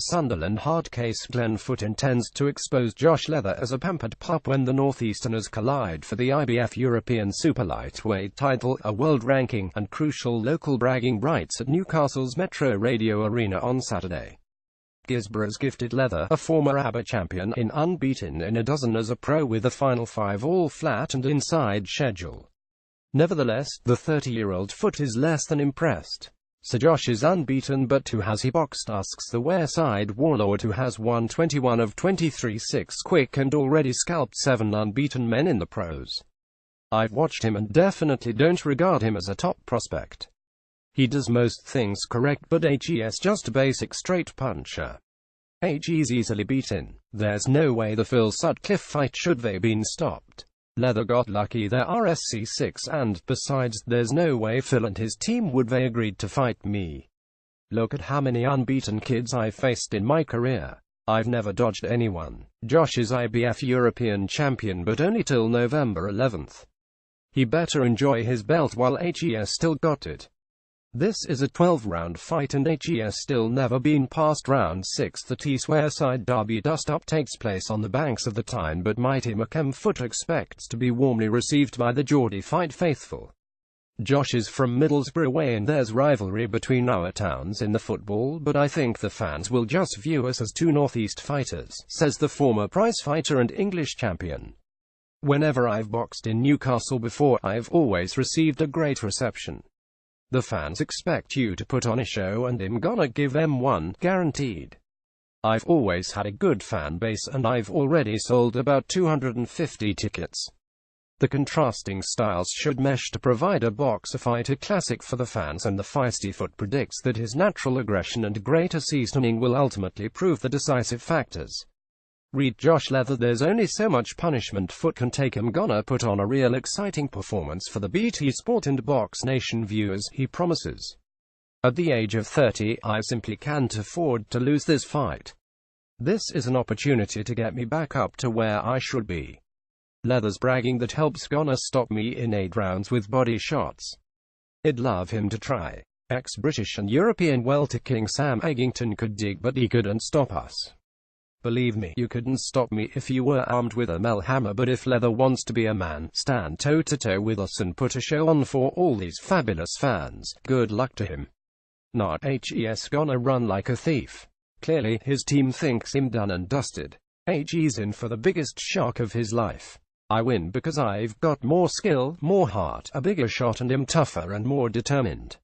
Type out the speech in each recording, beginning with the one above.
Sunderland hardcase Glenn Foot intends to expose Josh Leather as a pampered pup when the Northeasterners collide for the IBF European Super Lightweight title, a world ranking, and crucial local bragging rights at Newcastle's Metro Radio Arena on Saturday. Gisborough's gifted Leather, a former ABBA champion, in unbeaten in a dozen as a pro with a final 5 all flat and inside schedule. Nevertheless, the 30-year-old Foot is less than impressed. Sir Josh is unbeaten, but who has he boxed, asks the Wareside warlord, who has won 21 of 23 6-quick and already scalped 7 unbeaten men in the pros. I've watched him and definitely don't regard him as a top prospect. He does most things correct, but he's just a basic straight puncher. He's easily beaten. There's no way the Phil Sutcliffe fight should have been stopped. Leather got lucky there, RSC6, and, besides, there's no way Phil and his team would have agreed to fight me. Look at how many unbeaten kids I've faced in my career. I've never dodged anyone. Josh is IBF European champion, but only till November 11th. He better enjoy his belt while he's still got it. This is a 12-round fight and he's still never been past round 6. The Teeswareside Derby dust-up takes place on the banks of the Tyne, but mighty Mackem Foot expects to be warmly received by the Geordie fight faithful. Josh is from Middlesbrough way and there's rivalry between our towns in the football, but I think the fans will just view us as two Northeast fighters, says the former prize fighter and English champion. Whenever I've boxed in Newcastle before, I've always received a great reception. The fans expect you to put on a show and I'm gonna give them one, guaranteed. I've always had a good fan base and I've already sold about 250 tickets. The contrasting styles should mesh to provide a boxer fighter classic for the fans, and the feisty Foot predicts that his natural aggression and greater seasoning will ultimately prove the decisive factors. Read Josh Leather, there's only so much punishment Foot can take. I'm gonna put on a real exciting performance for the BT Sport and Box Nation viewers, he promises. At the age of 30, I simply can't afford to lose this fight. This is an opportunity to get me back up to where I should be. Leather's bragging that helps gonna stop me in 8 rounds with body shots. I'd love him to try. Ex-British and European welter king Sam Eggington could dig, but he couldn't stop us. Believe me, you couldn't stop me if you were armed with a Melhammer, but if Leather wants to be a man, stand toe-to-toe with us and put a show on for all these fabulous fans, good luck to him. Not he's gonna run like a thief. Clearly, his team thinks him done and dusted. He's in for the biggest shock of his life. I win because I've got more skill, more heart, a bigger shot, and am tougher and more determined.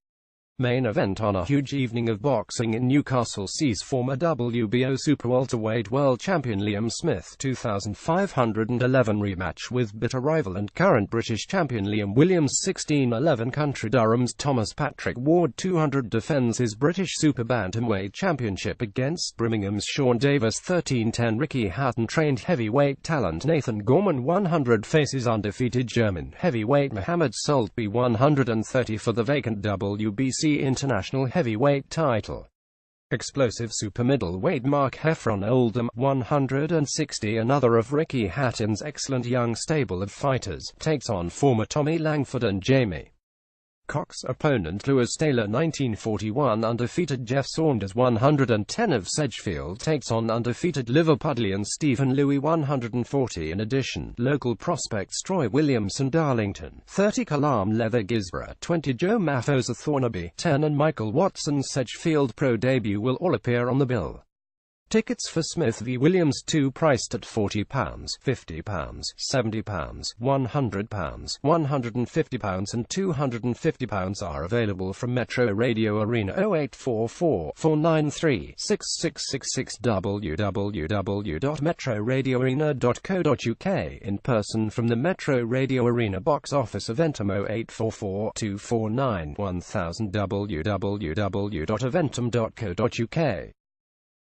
Main event on a huge evening of boxing in Newcastle sees former WBO super welterweight world champion Liam Smith 2511 rematch with bitter rival and current British champion Liam Williams. 1611 Country Durham's Thomas Patrick Ward 200 defends his British super bantamweight championship against Birmingham's Sean Davis. 1310 Ricky Hatton trained heavyweight talent Nathan Gorman 100 faces undefeated German heavyweight Mohammed Saltby 130 for the vacant WBC International Heavyweight title. Explosive super middleweight Mark Heffron Oldham 160, another of Ricky Hatton's excellent young stable of fighters, takes on former Tommy Langford and Jamie Cox opponent Lewis Taylor. 1941 undefeated Jeff Saunders 110 of Sedgefield takes on undefeated Liverpudlian Stephen Louis 140. In addition, local prospects Troy Williamson Darlington 30, Kalam Leather Gisborough 20, Joe Maffosa Thornaby 10, and Michael Watson's Sedgefield pro debut will all appear on the bill. Tickets for Smith v Williams 2 priced at £40, £50, £70, £100, £150 and £250 are available from Metro Radio Arena. 0844 493 6666 www.metroradioarena.co.uk. In person from the Metro Radio Arena box office. Eventum 0844 249 1000 www.eventum.co.uk.